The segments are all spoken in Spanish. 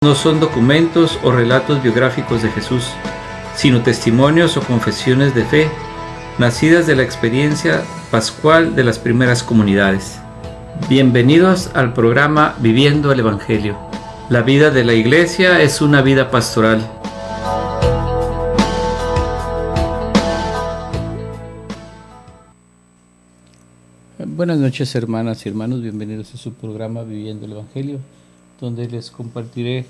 no son documentos o relatos biográficos de Jesús, sino testimonios o confesiones de fe, nacidas de la experiencia pascual de las primeras comunidades. Bienvenidos al programa Viviendo el Evangelio. La vida de la Iglesia es una vida pastoral. Buenas noches, hermanas y hermanos, bienvenidos a su programa Viviendo el Evangelio, donde les compartiré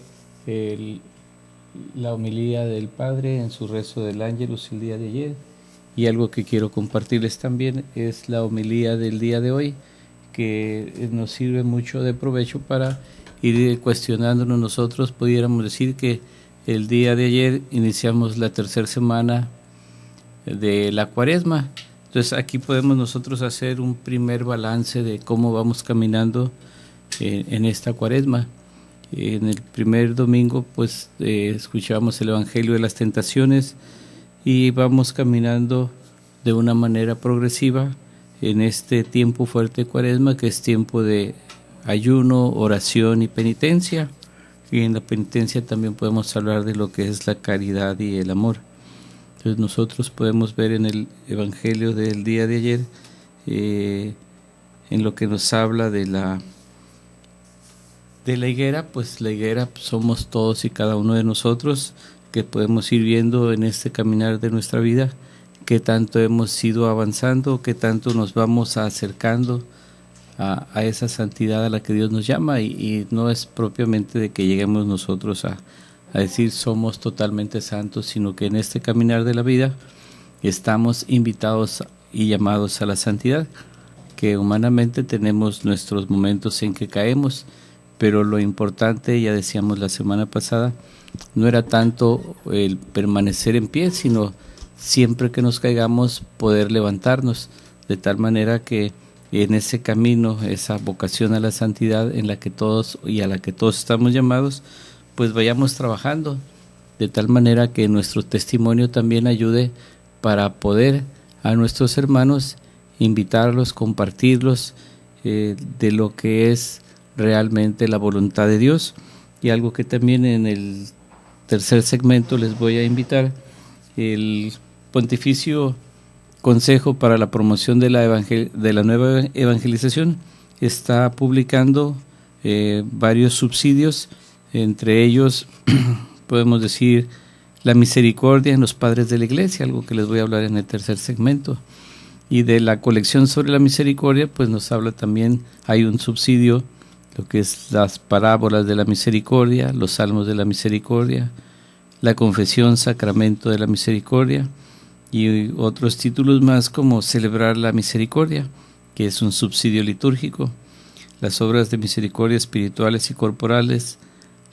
la homilía del Padre en su rezo del Ángelus el día de ayer, y algo que quiero compartirles también es la homilía del día de hoy, que nos sirve mucho de provecho para ir cuestionándonos. Nosotros pudiéramos decir que el día de ayer iniciamos la tercera semana de la Cuaresma. Entonces aquí podemos nosotros hacer un primer balance de cómo vamos caminando en esta Cuaresma. En el primer domingo pues escuchamos el Evangelio de las Tentaciones y vamos caminando de una manera progresiva en este tiempo fuerte de Cuaresma, que es tiempo de ayuno, oración y penitencia. Y en la penitencia también podemos hablar de lo que es la caridad y el amor. Entonces nosotros podemos ver en el Evangelio del día de ayer, en lo que nos habla de la higuera, pues la higuera somos todos y cada uno de nosotros, que podemos ir viendo en este caminar de nuestra vida qué tanto hemos ido avanzando, qué tanto nos vamos acercando a esa santidad a la que Dios nos llama, y no es propiamente de que lleguemos nosotros a decir somos totalmente santos, sino que en este caminar de la vida estamos invitados y llamados a la santidad, que humanamente tenemos nuestros momentos en que caemos, pero lo importante, ya decíamos la semana pasada, no era tanto el permanecer en pie, sino siempre que nos caigamos poder levantarnos, de tal manera que en ese camino, esa vocación a la santidad en la que todos y a la que todos estamos llamados, pues vayamos trabajando, de tal manera que nuestro testimonio también ayude para poder a nuestros hermanos invitarlos, compartirlos de lo que es realmente la voluntad de Dios. Y algo que también en el tercer segmento les voy a invitar, el Pontificio Consejo para la Promoción de la Nueva Evangelización está publicando varios subsidios. Entre ellos podemos decir la misericordia en los padres de la Iglesia, algo que les voy a hablar en el tercer segmento. Y de la colección sobre la misericordia, pues nos habla también, hay un subsidio, lo que es las parábolas de la misericordia, los salmos de la misericordia, la confesión, sacramento de la misericordia, y otros títulos más como celebrar la misericordia, que es un subsidio litúrgico, las obras de misericordia espirituales y corporales,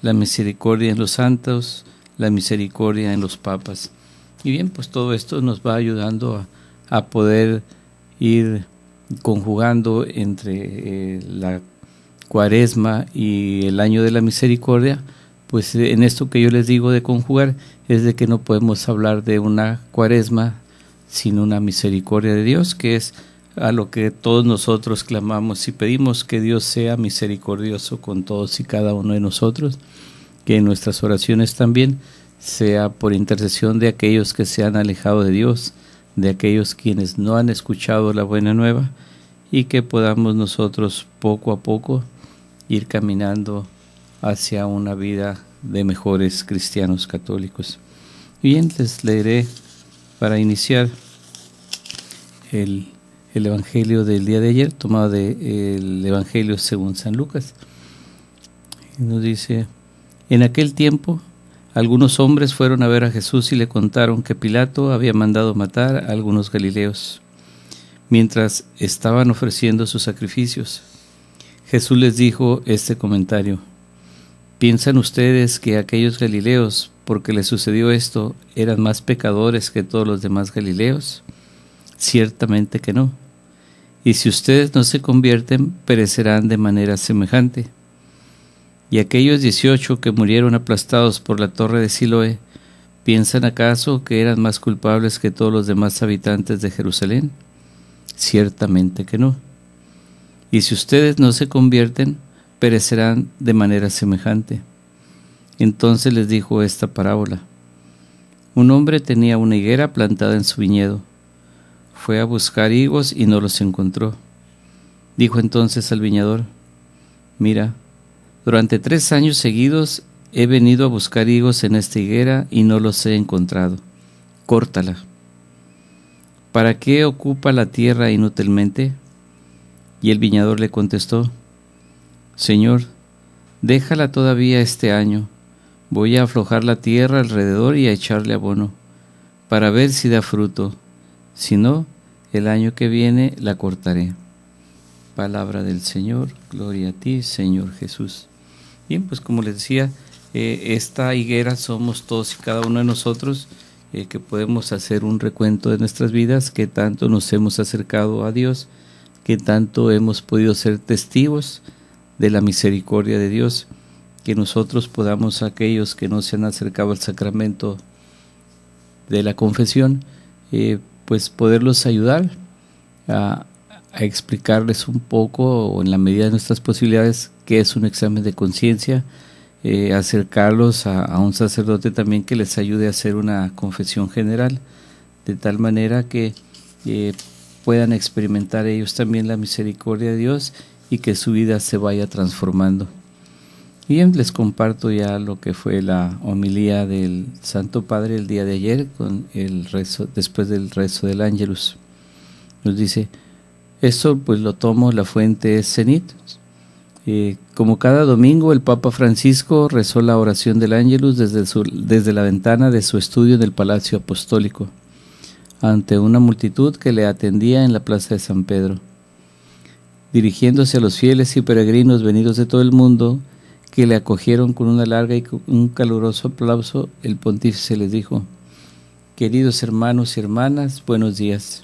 la misericordia en los santos, la misericordia en los papas. Y bien, pues todo esto nos va ayudando a poder ir conjugando entre la Cuaresma y el año de la misericordia. Pues en esto que yo les digo de conjugar es de que no podemos hablar de una Cuaresma sin una misericordia de Dios, que es a lo que todos nosotros clamamos y pedimos, que Dios sea misericordioso con todos y cada uno de nosotros, que en nuestras oraciones también sea por intercesión de aquellos que se han alejado de Dios, de aquellos quienes no han escuchado la buena nueva, y que podamos nosotros poco a poco ir caminando hacia una vida de mejores cristianos católicos. Bien, les leeré para iniciar el Evangelio del día de ayer, tomado del Evangelio según San Lucas. Nos dice: en aquel tiempo, algunos hombres fueron a ver a Jesús y le contaron que Pilato había mandado matar a algunos galileos, mientras estaban ofreciendo sus sacrificios. Jesús les dijo este comentario: ¿piensan ustedes que aquellos galileos, porque les sucedió esto, eran más pecadores que todos los demás galileos? Ciertamente que no. Y si ustedes no se convierten, perecerán de manera semejante. Y aquellos 18 que murieron aplastados por la torre de Siloé, ¿piensan acaso que eran más culpables que todos los demás habitantes de Jerusalén? Ciertamente que no. Y si ustedes no se convierten, perecerán de manera semejante. Entonces les dijo esta parábola. Un hombre tenía una higuera plantada en su viñedo. Fue a buscar higos y no los encontró. Dijo entonces al viñador: Mira, durante 3 años seguidos he venido a buscar higos en esta higuera y no los he encontrado. Córtala. ¿Para qué ocupa la tierra inútilmente? Y el viñador le contestó: Señor, déjala todavía este año. Voy a aflojar la tierra alrededor y a echarle abono, para ver si da fruto. Si no, el año que viene la cortaré. Palabra del Señor. Gloria a ti, Señor Jesús. Bien, pues como les decía, esta higuera somos todos y cada uno de nosotros, que podemos hacer un recuento de nuestras vidas, que tanto nos hemos acercado a Dios, que tanto hemos podido ser testigos de la misericordia de Dios, que nosotros podamos, aquellos que no se han acercado al sacramento de la confesión, pues poderlos ayudar a explicarles un poco, o en la medida de nuestras posibilidades, qué es un examen de conciencia, acercarlos a un sacerdote también que les ayude a hacer una confesión general, de tal manera que puedan experimentar ellos también la misericordia de Dios y que su vida se vaya transformando. Bien, les comparto ya lo que fue la homilía del Santo Padre el día de ayer, con el rezo, después del rezo del Ángelus. Nos dice: esto pues lo tomo, la fuente es Cenit. Como cada domingo, el Papa Francisco rezó la oración del Ángelus desde la ventana de su estudio en el Palacio Apostólico, ante una multitud que le atendía en la plaza de San Pedro. Dirigiéndose a los fieles y peregrinos venidos de todo el mundo, que le acogieron con una larga y un caluroso aplauso, el pontífice les dijo: Queridos hermanos y hermanas, buenos días.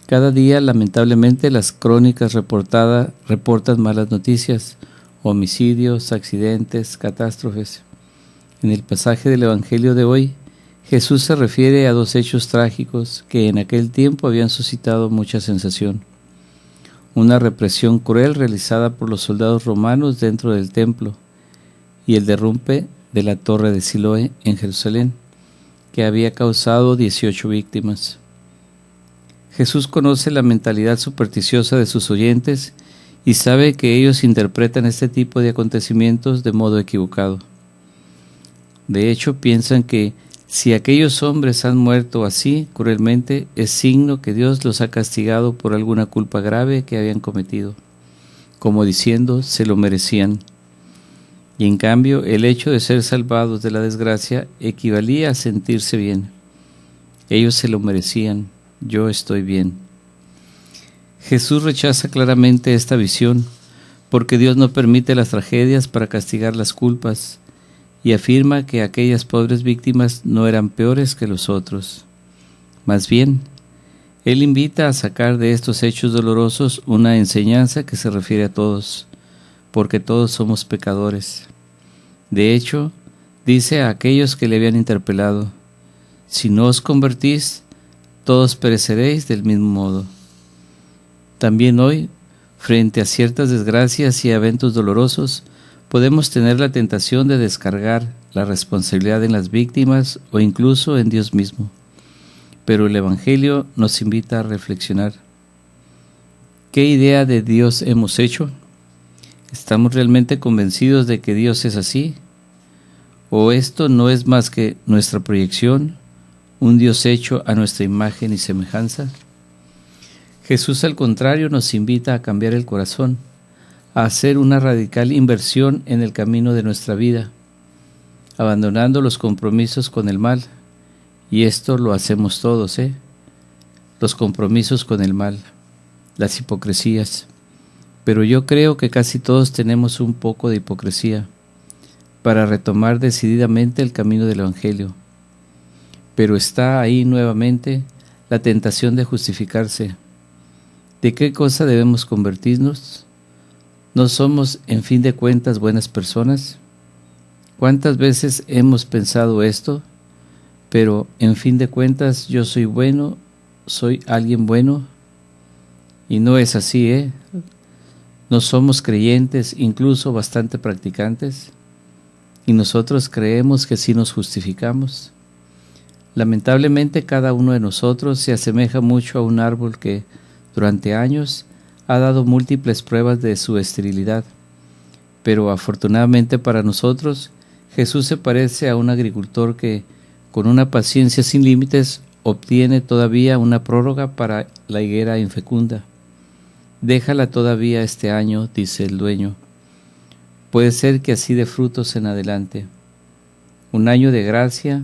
Cada día, lamentablemente, las crónicas reportan malas noticias, homicidios, accidentes, catástrofes. En el pasaje del Evangelio de hoy, Jesús se refiere a 2 hechos trágicos que en aquel tiempo habían suscitado mucha sensación. Una represión cruel realizada por los soldados romanos dentro del templo y el derrumbe de la torre de Siloé en Jerusalén, que había causado 18 víctimas. Jesús conoce la mentalidad supersticiosa de sus oyentes y sabe que ellos interpretan este tipo de acontecimientos de modo equivocado. De hecho, piensan que si aquellos hombres han muerto así cruelmente, es signo que Dios los ha castigado por alguna culpa grave que habían cometido, como diciendo, se lo merecían. Y en cambio, el hecho de ser salvados de la desgracia equivalía a sentirse bien. Ellos se lo merecían, yo estoy bien. Jesús rechaza claramente esta visión, porque Dios no permite las tragedias para castigar las culpas, y afirma que aquellas pobres víctimas no eran peores que los otros. Más bien, Él invita a sacar de estos hechos dolorosos una enseñanza que se refiere a todos, porque todos somos pecadores. De hecho, dice a aquellos que le habían interpelado: si no os convertís, todos pereceréis del mismo modo. También hoy, frente a ciertas desgracias y eventos dolorosos, podemos tener la tentación de descargar la responsabilidad en las víctimas o incluso en Dios mismo. Pero el Evangelio nos invita a reflexionar. ¿Qué idea de Dios hemos hecho? ¿Estamos realmente convencidos de que Dios es así? ¿O esto no es más que nuestra proyección, un Dios hecho a nuestra imagen y semejanza? Jesús, al contrario, nos invita a cambiar el corazón, a hacer una radical inversión en el camino de nuestra vida, abandonando los compromisos con el mal. Y esto lo hacemos todos, los compromisos con el mal, las hipocresías. Pero yo creo que casi todos tenemos un poco de hipocresía para retomar decididamente el camino del Evangelio. Pero está ahí nuevamente la tentación de justificarse. ¿De qué cosa debemos convertirnos? ¿No somos, en fin de cuentas, buenas personas? ¿Cuántas veces hemos pensado esto? Pero, en fin de cuentas, yo soy bueno, soy alguien bueno. Y no es así, ¿No somos creyentes, incluso bastante practicantes? y nosotros creemos que sí nos justificamos. Lamentablemente cada uno de nosotros se asemeja mucho a un árbol que durante años ha dado múltiples pruebas de su esterilidad, pero afortunadamente para nosotros, Jesús se parece a un agricultor que, con una paciencia sin límites, obtiene todavía una prórroga para la higuera infecunda. Déjala todavía este año, dice el dueño. Puede ser que así dé frutos en adelante. Un año de gracia,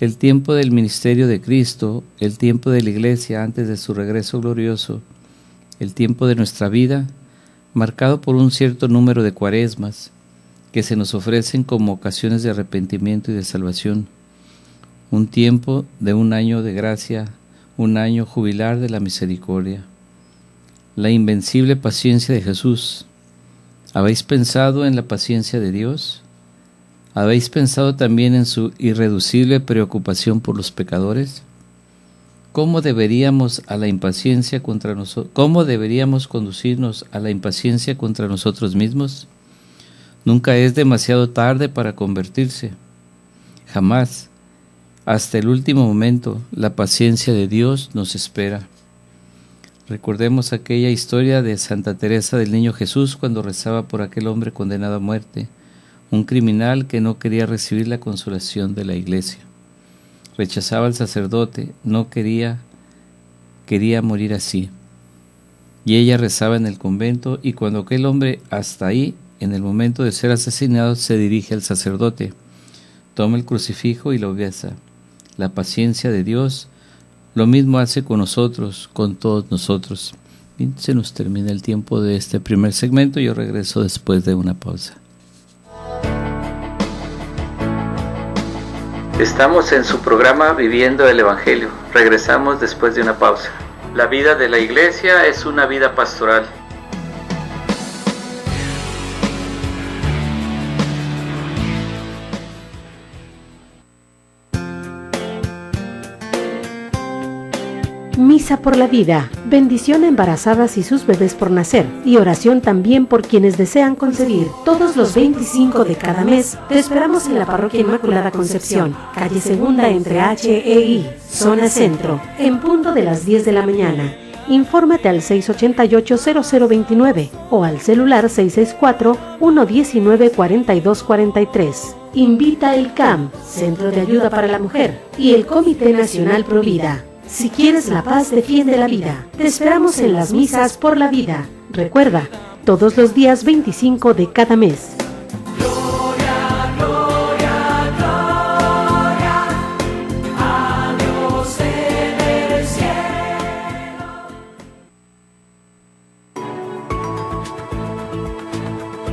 el tiempo del ministerio de Cristo, el tiempo de la Iglesia antes de su regreso glorioso, el tiempo de nuestra vida, marcado por un cierto número de cuaresmas que se nos ofrecen como ocasiones de arrepentimiento y de salvación. Un tiempo de un año de gracia, un año jubilar de la misericordia. La invencible paciencia de Jesús. ¿Habéis pensado en la paciencia de Dios? ¿Habéis pensado también en su irreducible preocupación por los pecadores? ¿Cómo deberíamos conducirnos a la impaciencia contra nosotros mismos? Nunca es demasiado tarde para convertirse. Jamás. Hasta el último momento, la paciencia de Dios nos espera. Recordemos aquella historia de Santa Teresa del Niño Jesús cuando rezaba por aquel hombre condenado a muerte, un criminal que no quería recibir la consolación de la Iglesia. Rechazaba al sacerdote, quería morir así. Y ella rezaba en el convento, y cuando aquel hombre hasta ahí, en el momento de ser asesinado, se dirige al sacerdote, toma el crucifijo y lo besa. La paciencia de Dios lo mismo hace con nosotros, con todos nosotros. Y se nos termina el tiempo de este primer segmento. Yo regreso después de una pausa. Estamos en su programa Viviendo el Evangelio. Regresamos después de una pausa. La vida de la Iglesia es una vida pastoral. Misa por la vida, bendición a embarazadas y sus bebés por nacer, y oración también por quienes desean concebir. Todos los 25 de cada mes te esperamos en la Parroquia Inmaculada Concepción, calle Segunda entre H e I, zona centro, en punto de las 10 de la mañana. Infórmate al 688-0029 o al celular 664-119-4243. Invita el CAM, Centro de Ayuda para la Mujer, y el Comité Nacional Provida. Si quieres la paz, defiende la vida. Te esperamos en las misas por la vida. Recuerda, todos los días 25 de cada mes. Gloria, gloria, gloria a Dios en el cielo.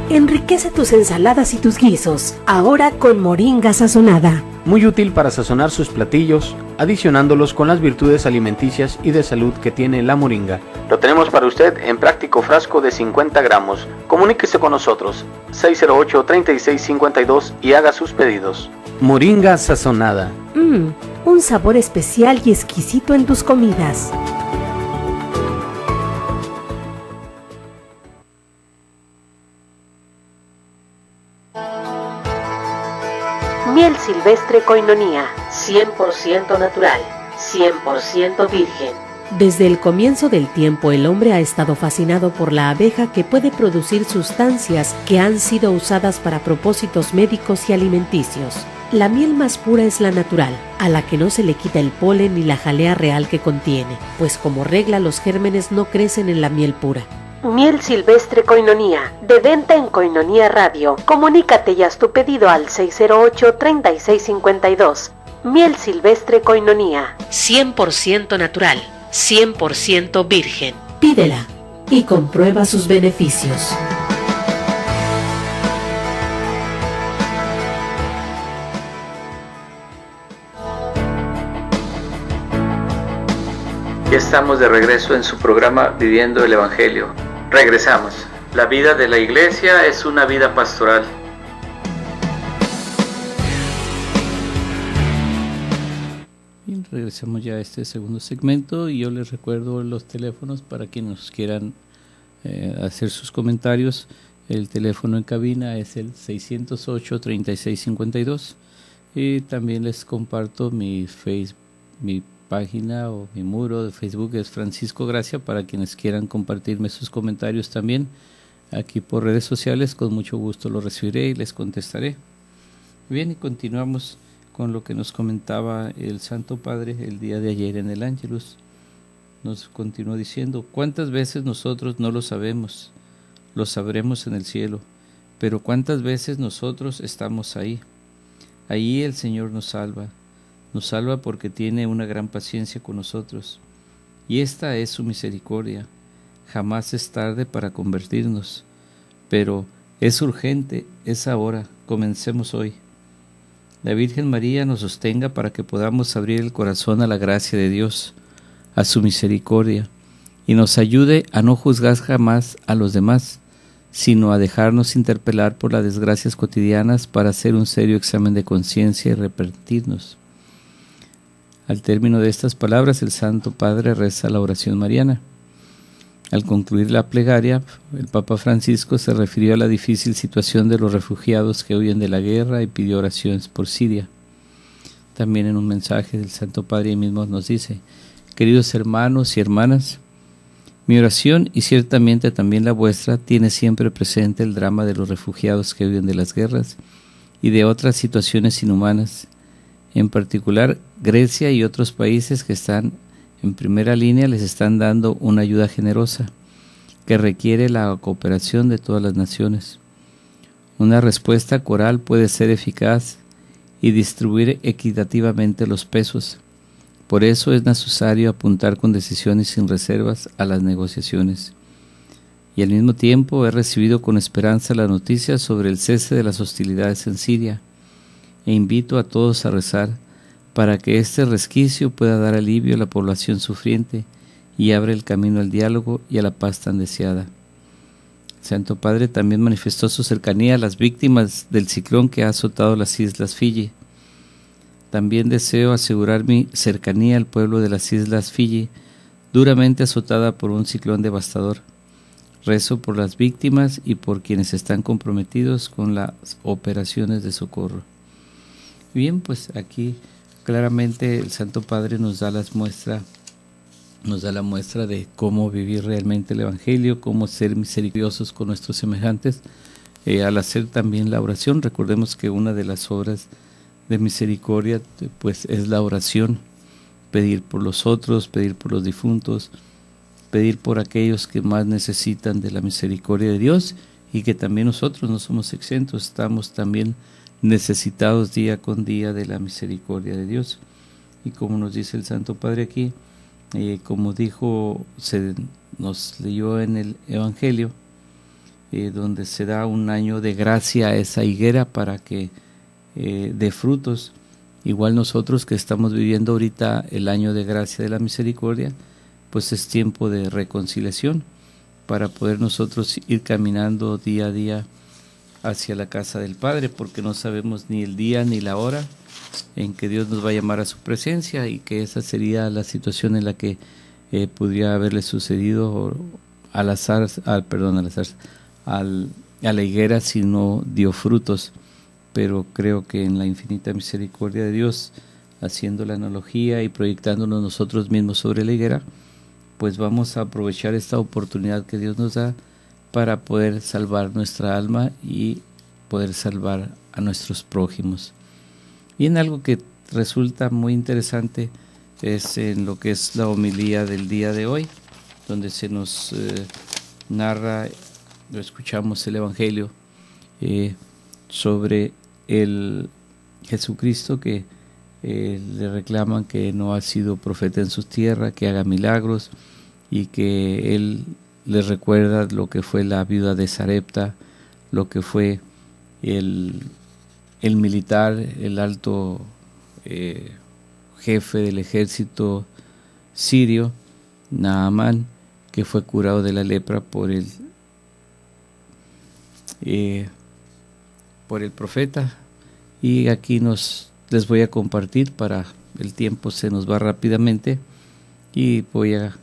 Enriquece tus ensaladas y tus guisos, ahora con moringa sazonada. Muy útil para sazonar sus platillos, adicionándolos con las virtudes alimenticias y de salud que tiene la moringa. Lo tenemos para usted en práctico frasco de 50 gramos. Comuníquese con nosotros, 608-3652 y haga sus pedidos. Moringa sazonada. Un sabor especial y exquisito en tus comidas. Miel silvestre Koinonia, 100% natural, 100% virgen. Desde el comienzo del tiempo el hombre ha estado fascinado por la abeja que puede producir sustancias que han sido usadas para propósitos médicos y alimenticios. La miel más pura es la natural, a la que no se le quita el polen ni la jalea real que contiene, pues como regla los gérmenes no crecen en la miel pura. Miel silvestre Koinonia, de venta en Koinonia Radio. Comunícate y haz tu pedido al 608-3652. Miel silvestre Koinonia, 100% natural, 100% virgen. Pídela y comprueba sus beneficios. Ya estamos de regreso en su programa Viviendo el Evangelio. Regresamos. La vida de la Iglesia es una vida pastoral. Bien, regresamos ya a este segundo segmento y yo les recuerdo los teléfonos para quienes nos quieran hacer sus comentarios. El teléfono en cabina es el 608-3652. Y también les comparto mi página o mi muro de Facebook, es Francisco Gracia, para quienes quieran compartirme sus comentarios también aquí por redes sociales. Con mucho gusto los recibiré y les contestaré. Bien, y continuamos con lo que nos comentaba el Santo Padre el día de ayer en el Ángelus. Nos continuó diciendo: ¿cuántas veces nosotros no lo sabemos? Lo sabremos en el cielo, pero ¿cuántas veces nosotros estamos ahí? Ahí el Señor nos salva porque tiene una gran paciencia con nosotros, y esta es su misericordia. Jamás es tarde para convertirnos, pero es urgente, es ahora. Comencemos hoy. La Virgen María nos sostenga para que podamos abrir el corazón a la gracia de Dios, a su misericordia, y nos ayude a no juzgar jamás a los demás, sino a dejarnos interpelar por las desgracias cotidianas para hacer un serio examen de conciencia y arrepentirnos. Al término de estas palabras, el Santo Padre reza la oración mariana. Al concluir la plegaria, el Papa Francisco se refirió a la difícil situación de los refugiados que huyen de la guerra y pidió oraciones por Siria. También en un mensaje del Santo Padre mismo nos dice: queridos hermanos y hermanas, mi oración, y ciertamente también la vuestra, tiene siempre presente el drama de los refugiados que huyen de las guerras y de otras situaciones inhumanas. En particular, Grecia y otros países que están en primera línea les están dando una ayuda generosa que requiere la cooperación de todas las naciones. Una respuesta coral puede ser eficaz y distribuir equitativamente los pesos. Por eso es necesario apuntar con decisión y sin reservas a las negociaciones. Y al mismo tiempo he recibido con esperanza la noticia sobre el cese de las hostilidades en Siria, e invito a todos a rezar para que este resquicio pueda dar alivio a la población sufriente y abre el camino al diálogo y a la paz tan deseada. El Santo Padre también manifestó su cercanía a las víctimas del ciclón que ha azotado las Islas Fiji. También deseo asegurar mi cercanía al pueblo de las Islas Fiji, duramente azotada por un ciclón devastador. Rezo por las víctimas y por quienes están comprometidos con las operaciones de socorro. Bien, pues aquí claramente el Santo Padre nos da la muestra de cómo vivir realmente el Evangelio, cómo ser misericordiosos con nuestros semejantes. Al hacer también la oración, recordemos que una de las obras de misericordia pues es la oración, pedir por los otros, pedir por los difuntos, pedir por aquellos que más necesitan de la misericordia de Dios, y que también nosotros no somos exentos, estamos también necesitados día con día de la misericordia de Dios. Y como nos dice el Santo Padre aquí, como dijo, nos leyó en el Evangelio, donde se da un año de gracia a esa higuera para que de frutos. Igual nosotros que estamos viviendo ahorita el año de gracia de la misericordia, pues es tiempo de reconciliación para poder nosotros ir caminando día a día hacia la casa del Padre, porque no sabemos ni el día ni la hora en que Dios nos va a llamar a su presencia, y que esa sería la situación en la que podría haberle sucedido a la higuera si no dio frutos. Pero creo que en la infinita misericordia de Dios, haciendo la analogía y proyectándonos nosotros mismos sobre la higuera, pues vamos a aprovechar esta oportunidad que Dios nos da para poder salvar nuestra alma y poder salvar a nuestros prójimos. Y en algo que resulta muy interesante es en lo que es la homilía del día de hoy, donde se nos narra, lo escuchamos el Evangelio sobre el Jesucristo que le reclaman que no ha sido profeta en su tierra, que haga milagros, y que él les recuerda lo que fue la viuda de Sarepta, lo que fue el militar, el alto jefe del ejército sirio, Naamán, que fue curado de la lepra por el profeta. Y aquí les voy a compartir, para el tiempo se nos va rápidamente, y voy a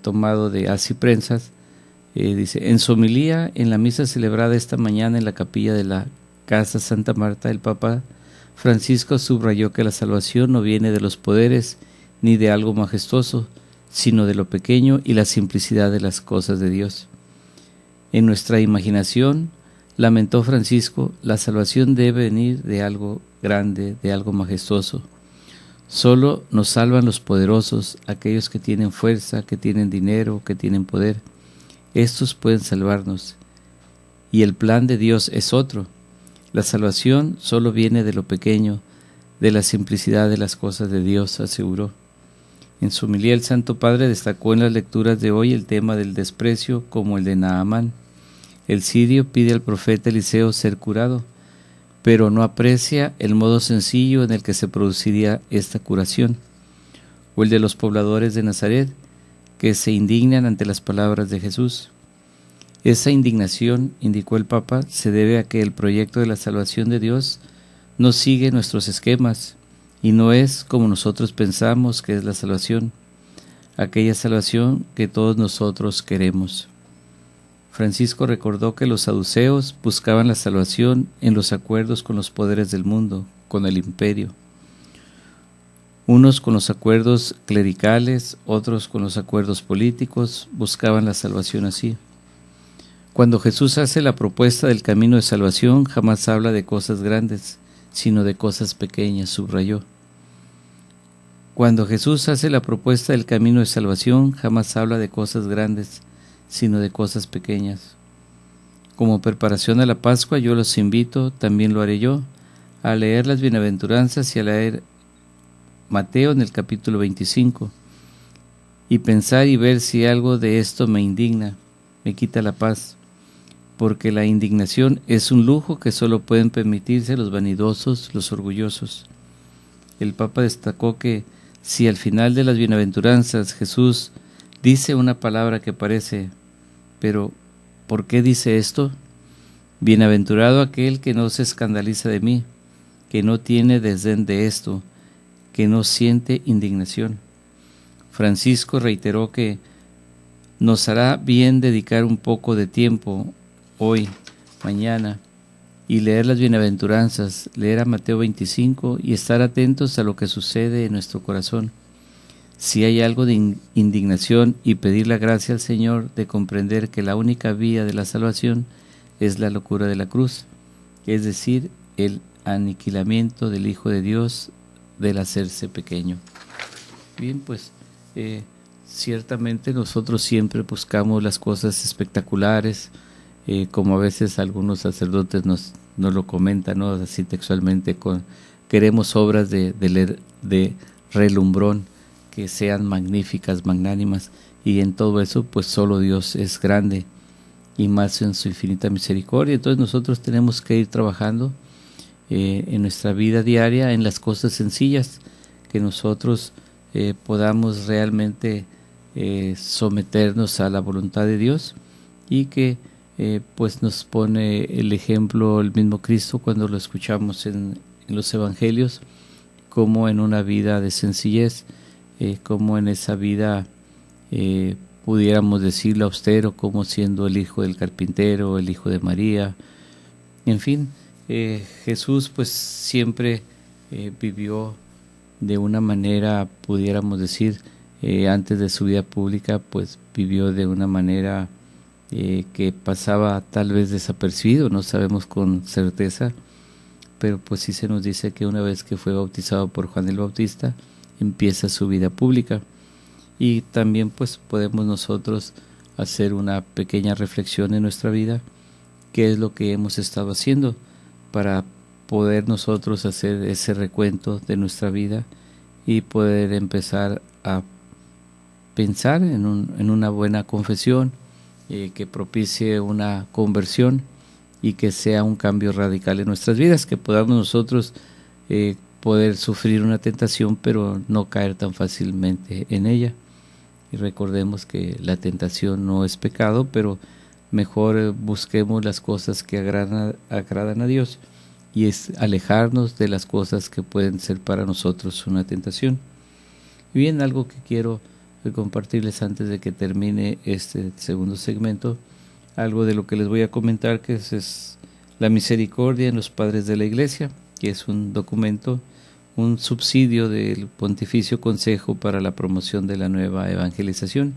tomado de Así Prensas Dice, en su homilía en la misa celebrada esta mañana en la capilla de la Casa Santa Marta, el Papa Francisco subrayó que la salvación no viene de los poderes ni de algo majestuoso, sino de lo pequeño y la simplicidad de las cosas de Dios. En nuestra imaginación, lamentó Francisco, la salvación debe venir de algo grande, de algo majestuoso. Solo nos salvan los poderosos, aquellos que tienen fuerza, que tienen dinero, que tienen poder. Estos pueden salvarnos. Y el plan de Dios es otro. La salvación solo viene de lo pequeño, de la simplicidad de las cosas de Dios, aseguró. En su homilía el Santo Padre destacó en las lecturas de hoy el tema del desprecio como el de Naamán. El sirio pide al profeta Eliseo ser curado, pero no aprecia el modo sencillo en el que se produciría esta curación, o el de los pobladores de Nazaret, que se indignan ante las palabras de Jesús. Esa indignación, indicó el Papa, se debe a que el proyecto de la salvación de Dios no sigue nuestros esquemas y no es como nosotros pensamos que es la salvación, aquella salvación que todos nosotros queremos. Francisco recordó que los saduceos buscaban la salvación en los acuerdos con los poderes del mundo, con el imperio. Unos con los acuerdos clericales, otros con los acuerdos políticos, buscaban la salvación así. Cuando Jesús hace la propuesta del camino de salvación, jamás habla de cosas grandes, sino de cosas pequeñas, subrayó. Cuando Jesús hace la propuesta del camino de salvación, jamás habla de cosas grandes, sino de cosas pequeñas. Como preparación a la Pascua, yo los invito, también lo haré yo, a leer las bienaventuranzas y a leer Mateo en el capítulo 25, y pensar y ver si algo de esto me indigna, me quita la paz, porque la indignación es un lujo que solo pueden permitirse los vanidosos, los orgullosos. El Papa destacó que si al final de las bienaventuranzas Jesús dice una palabra que parece, pero ¿por qué dice esto? Bienaventurado aquel que no se escandaliza de mí, que no tiene desdén de esto, que no siente indignación. Francisco reiteró que nos hará bien dedicar un poco de tiempo hoy, mañana, y leer las bienaventuranzas, leer a Mateo 25 y estar atentos a lo que sucede en nuestro corazón. Si hay algo de indignación, y pedir la gracia al Señor de comprender que la única vía de la salvación es la locura de la cruz, es decir, el aniquilamiento del Hijo de Dios, del hacerse pequeño. Bien, pues ciertamente nosotros siempre buscamos las cosas espectaculares, como a veces algunos sacerdotes nos lo comentan, ¿no? Así textualmente, queremos obras de relumbrón, que sean magníficas, magnánimas, y en todo eso pues solo Dios es grande, y más en su infinita misericordia. Entonces nosotros tenemos que ir trabajando en nuestra vida diaria en las cosas sencillas, que nosotros podamos realmente someternos a la voluntad de Dios, y que pues nos pone el ejemplo el mismo Cristo cuando lo escuchamos en los evangelios, como en una vida de sencillez, como en esa vida pudiéramos decirlo austero, como siendo el hijo del carpintero, el hijo de María, en fin. Jesús pues siempre vivió de una manera, pudiéramos decir, antes de su vida pública, pues vivió de una manera que pasaba tal vez desapercibido, no sabemos con certeza, pero pues sí se nos dice que una vez que fue bautizado por Juan el Bautista, empieza su vida pública. Y también pues podemos nosotros hacer una pequeña reflexión en nuestra vida, qué es lo que hemos estado haciendo para poder nosotros hacer ese recuento de nuestra vida y poder empezar a pensar en una buena confesión que propicie una conversión y que sea un cambio radical en nuestras vidas, que podamos nosotros poder sufrir una tentación pero no caer tan fácilmente en ella. Y recordemos que la tentación no es pecado, pero mejor busquemos las cosas que agradan a Dios, y es alejarnos de las cosas que pueden ser para nosotros una tentación. Y bien, algo que quiero compartirles antes de que termine este segundo segmento algo de lo que les voy a comentar, que es la misericordia en los padres de la Iglesia, que es un documento, un subsidio del Pontificio Consejo para la Promoción de la Nueva Evangelización,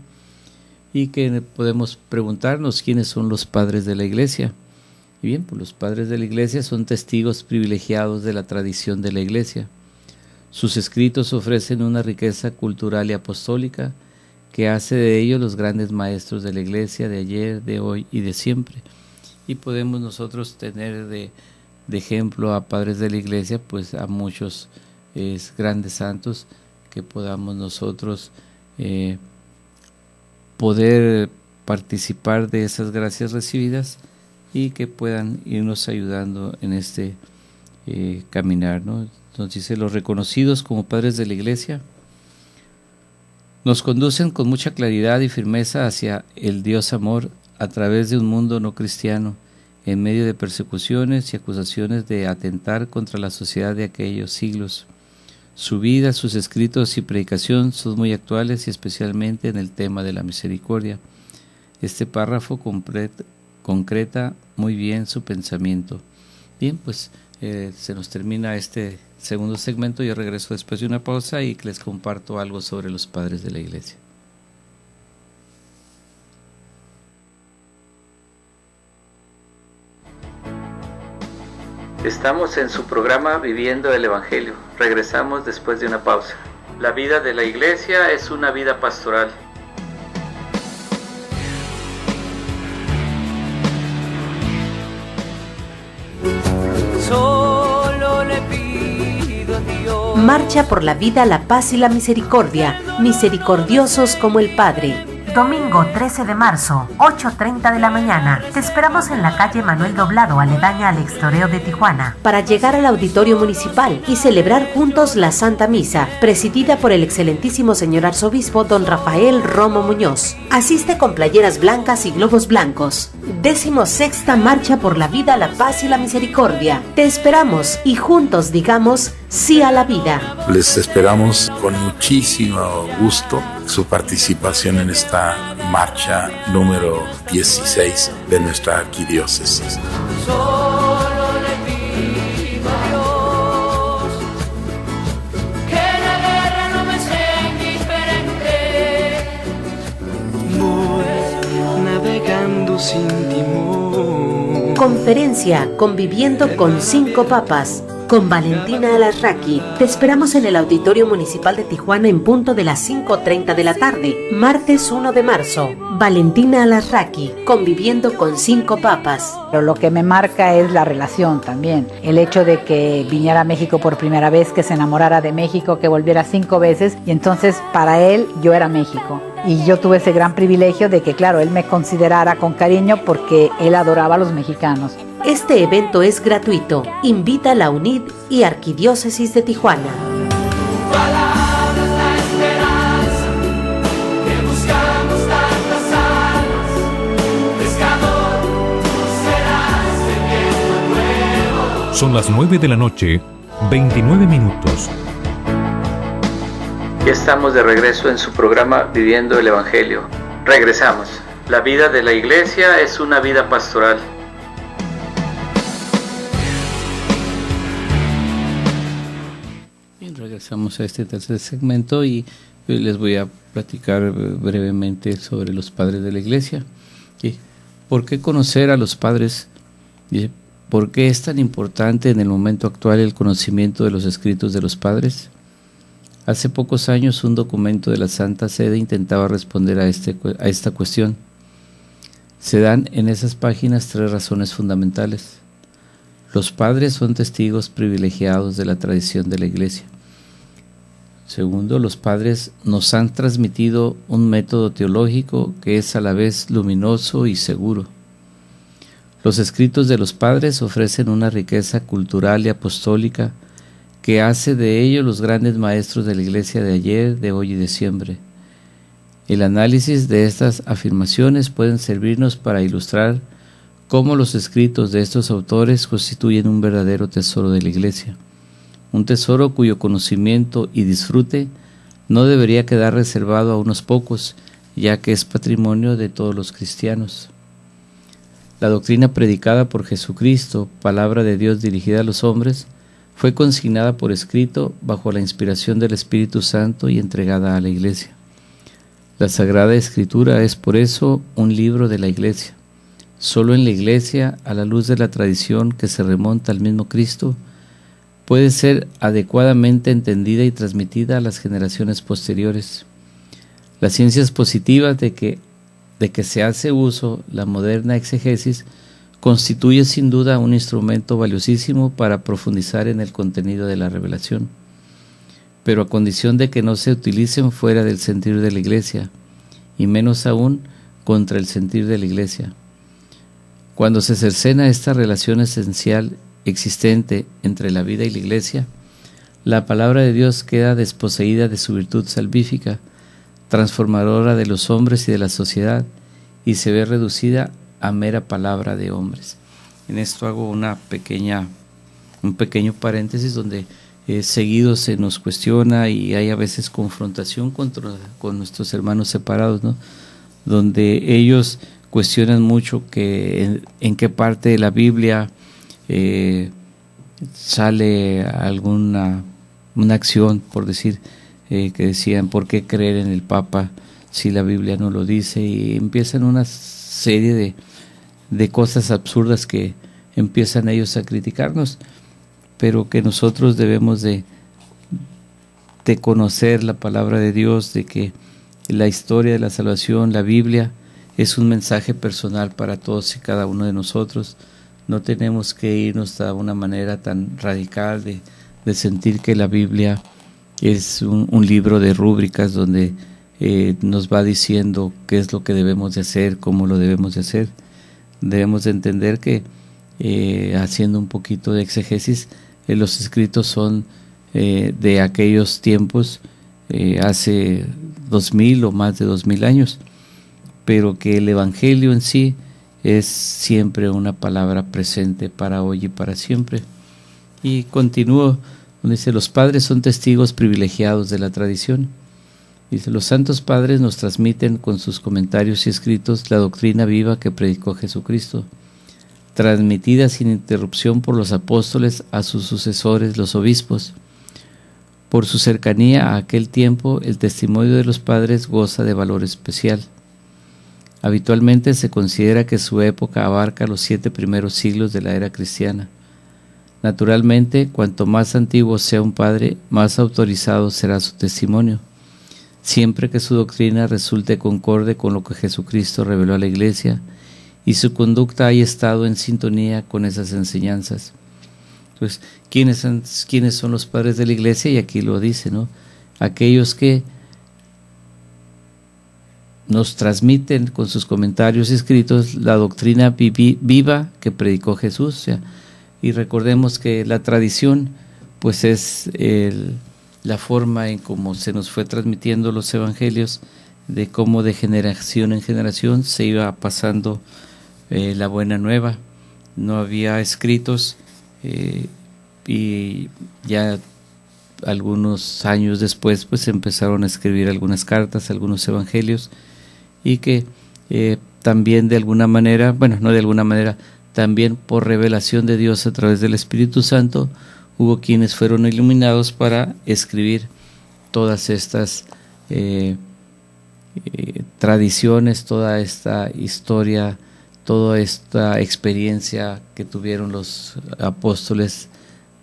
y que podemos preguntarnos quiénes son los padres de la Iglesia. Y bien, pues los padres de la Iglesia son testigos privilegiados de la tradición de la Iglesia. Sus escritos ofrecen una riqueza cultural y apostólica que hace de ellos los grandes maestros de la Iglesia de ayer, de hoy y de siempre. Y podemos nosotros tener de ejemplo a padres de la Iglesia, pues a muchos grandes santos que podamos nosotros poder participar de esas gracias recibidas y que puedan irnos ayudando en este caminar, ¿no? Entonces dice, los reconocidos como padres de la Iglesia nos conducen con mucha claridad y firmeza hacia el Dios amor a través de un mundo no cristiano, en medio de persecuciones y acusaciones de atentar contra la sociedad de aquellos siglos. Su vida, sus escritos y predicación son muy actuales y especialmente en el tema de la misericordia. Este párrafo concreta muy bien su pensamiento. Bien, pues se nos termina este segundo segmento. Yo regreso después de una pausa y les comparto algo sobre los padres de la Iglesia. Estamos en su programa Viviendo el Evangelio. Regresamos después de una pausa. La vida de la Iglesia es una vida pastoral. Solo le pido a Dios. Marcha por la vida, la paz y la misericordia, misericordiosos como el Padre. Domingo 13 de marzo, 8:30 de la mañana. Te esperamos en la calle Manuel Doblado, aledaña al Extoreo de Tijuana, para llegar al auditorio municipal y celebrar juntos la Santa Misa, presidida por el excelentísimo señor arzobispo don Rafael Romo Muñoz. Asiste con playeras blancas y globos blancos. 16ª Marcha por la Vida, la Paz y la Misericordia. Te esperamos y juntos digamos sí a la vida. Les esperamos con muchísimo gusto su participación en esta marcha número 16 de nuestra arquidiócesis. Solo le pido a Dios que la guerra no me sea indiferente. Voy navegando sin timón. Conferencia Conviviendo con 5 Papas, con Valentina Alarraqui. Te esperamos en el Auditorio Municipal de Tijuana en punto de las 5:30 de la tarde, martes 1 de marzo. Valentina Alarraqui, Conviviendo con 5 Papas. Pero lo que me marca es la relación también. El hecho de que viniera a México por primera vez, que se enamorara de México, que volviera 5 veces, y entonces para él yo era México. Y yo tuve ese gran privilegio de que, claro, él me considerara con cariño porque él adoraba a los mexicanos. Este evento es gratuito. Invita a la UNID y Arquidiócesis de Tijuana. Palabra es la esperanza que buscamos tantas almas. Pescador, serás el viento nuevo. Son las 9 de la noche, 29 minutos. Ya estamos de regreso en su programa Viviendo el Evangelio. Regresamos. La vida de la Iglesia es una vida pastoral. Bien, regresamos a este tercer segmento y les voy a platicar brevemente sobre los padres de la Iglesia. ¿Por qué conocer a los padres? ¿Por qué es tan importante en el momento actual el conocimiento de los escritos de los padres? Hace pocos años un documento de la Santa Sede intentaba responder a esta cuestión. Se dan en esas páginas 3 razones fundamentales. Los padres son testigos privilegiados de la tradición de la Iglesia. Segundo, los padres nos han transmitido un método teológico que es a la vez luminoso y seguro. Los escritos de los padres ofrecen una riqueza cultural y apostólica que hace de ellos los grandes maestros de la Iglesia de ayer, de hoy y de siempre. El análisis de estas afirmaciones pueden servirnos para ilustrar cómo los escritos de estos autores constituyen un verdadero tesoro de la Iglesia, un tesoro cuyo conocimiento y disfrute no debería quedar reservado a unos pocos, ya que es patrimonio de todos los cristianos. La doctrina predicada por Jesucristo, palabra de Dios dirigida a los hombres, fue consignada por escrito bajo la inspiración del Espíritu Santo y entregada a la Iglesia. La Sagrada Escritura es por eso un libro de la Iglesia. Solo en la Iglesia, a la luz de la tradición que se remonta al mismo Cristo, puede ser adecuadamente entendida y transmitida a las generaciones posteriores. Las ciencias positivas de que se hace uso la moderna exegesis constituye sin duda un instrumento valiosísimo para profundizar en el contenido de la revelación, pero a condición de que no se utilicen fuera del sentir de la Iglesia, y menos aún contra el sentir de la Iglesia. Cuando se cercena esta relación esencial existente entre la vida y la Iglesia, la palabra de Dios queda desposeída de su virtud salvífica, transformadora de los hombres y de la sociedad, y se ve reducida a mera palabra de hombres. En esto hago un pequeño paréntesis donde seguido se nos cuestiona y hay a veces confrontación con nuestros hermanos separados, ¿no? Donde ellos cuestionan mucho que en qué parte de la Biblia sale alguna una acción, por decir, que decían, ¿por qué creer en el Papa si la Biblia no lo dice? Y empiezan una serie de cosas absurdas que empiezan ellos a criticarnos, pero que nosotros debemos de conocer la palabra de Dios, de que la historia de la salvación, la Biblia, es un mensaje personal para todos y cada uno de nosotros. No tenemos que irnos a una manera tan radical de sentir que la Biblia es un libro de rúbricas donde nos va diciendo qué es lo que debemos de hacer, cómo lo debemos de hacer. Debemos de entender que haciendo un poquito de exegesis, los escritos son de aquellos tiempos, hace 2000 o más de 2000 años, pero que el Evangelio en sí es siempre una palabra presente para hoy y para siempre. Y continúo, donde dice, los padres son testigos privilegiados de la tradición. Dice, los santos padres nos transmiten con sus comentarios y escritos la doctrina viva que predicó Jesucristo, transmitida sin interrupción por los apóstoles a sus sucesores, los obispos. Por su cercanía a aquel tiempo, el testimonio de los padres goza de valor especial. Habitualmente se considera que su época abarca los 7 primeros siglos de la era cristiana. Naturalmente, cuanto más antiguo sea un padre, más autorizado será su testimonio, siempre que su doctrina resulte concorde con lo que Jesucristo reveló a la Iglesia y su conducta haya estado en sintonía con esas enseñanzas. Entonces, ¿quiénes son los padres de la Iglesia? Y aquí lo dice, ¿no? Aquellos que nos transmiten con sus comentarios escritos la doctrina viva que predicó Jesús. O sea, y recordemos que la tradición pues es la forma en cómo se nos fue transmitiendo los evangelios, de cómo de generación en generación se iba pasando la buena nueva. No había escritos y ya algunos años después pues empezaron a escribir algunas cartas, algunos evangelios, y que también de alguna manera, bueno, no de alguna manera, también por revelación de Dios a través del Espíritu Santo, hubo quienes fueron iluminados para escribir todas estas tradiciones, toda esta historia, toda esta experiencia que tuvieron los apóstoles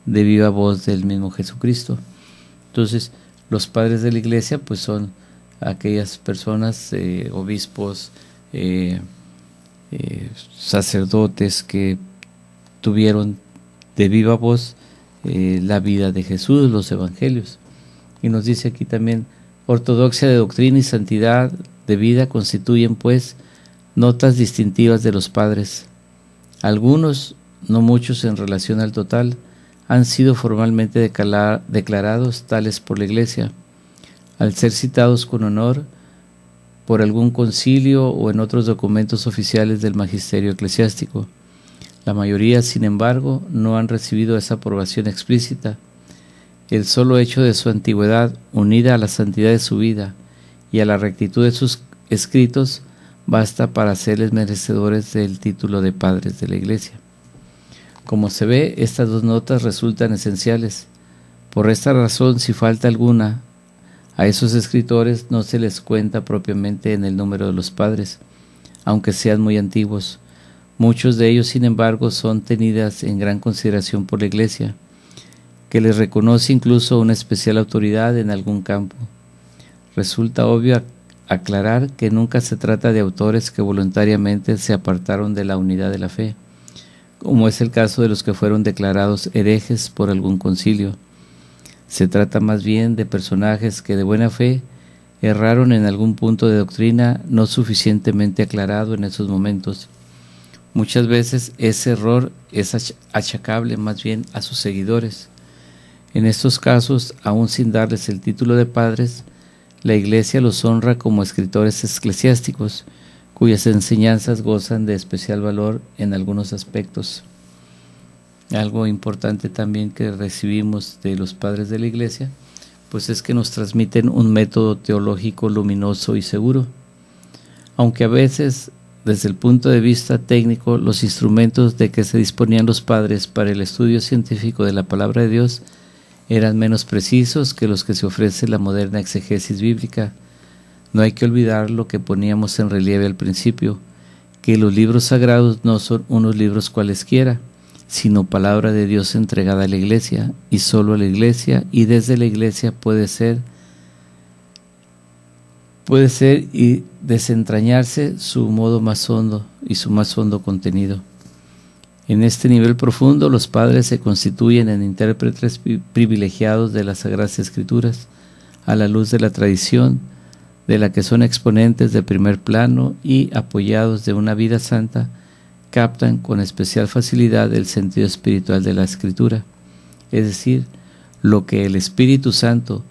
de viva voz del mismo Jesucristo. Entonces, los padres de la Iglesia pues son aquellas personas, obispos, sacerdotes que tuvieron de viva voz la vida de Jesús, los evangelios. Y nos dice aquí también, ortodoxia de doctrina y santidad de vida constituyen pues notas distintivas de los padres. Algunos, no muchos en relación al total, han sido formalmente declarados tales por la Iglesia, al ser citados con honor por algún concilio o en otros documentos oficiales del magisterio eclesiástico. La mayoría, sin embargo, no han recibido esa aprobación explícita. El solo hecho de su antigüedad, unida a la santidad de su vida y a la rectitud de sus escritos, basta para hacerles merecedores del título de padres de la Iglesia. Como se ve, estas dos notas resultan esenciales. Por esta razón, si falta alguna, a esos escritores no se les cuenta propiamente en el número de los padres, aunque sean muy antiguos. Muchos de ellos, sin embargo, son tenidas en gran consideración por la Iglesia, que les reconoce incluso una especial autoridad en algún campo. Resulta obvio aclarar que nunca se trata de autores que voluntariamente se apartaron de la unidad de la fe, como es el caso de los que fueron declarados herejes por algún concilio. Se trata más bien de personajes que de buena fe erraron en algún punto de doctrina no suficientemente aclarado en esos momentos. Muchas veces ese error es achacable más bien a sus seguidores. En estos casos, aun sin darles el título de padres, la Iglesia los honra como escritores eclesiásticos, cuyas enseñanzas gozan de especial valor en algunos aspectos. Algo importante también que recibimos de los padres de la Iglesia, pues es que nos transmiten un método teológico luminoso y seguro. Aunque a veces, desde el punto de vista técnico, los instrumentos de que se disponían los padres para el estudio científico de la palabra de Dios eran menos precisos que los que se ofrece en la moderna exegesis bíblica, no hay que olvidar lo que poníamos en relieve al principio, que los libros sagrados no son unos libros cualesquiera, sino palabra de Dios entregada a la Iglesia, y solo a la Iglesia, y desde la Iglesia puede ser y desentrañarse su modo más hondo y su más hondo contenido. En este nivel profundo, los padres se constituyen en intérpretes privilegiados de las Sagradas Escrituras, a la luz de la tradición, de la que son exponentes de primer plano y, apoyados de una vida santa, captan con especial facilidad el sentido espiritual de la Escritura, es decir, lo que el Espíritu Santo,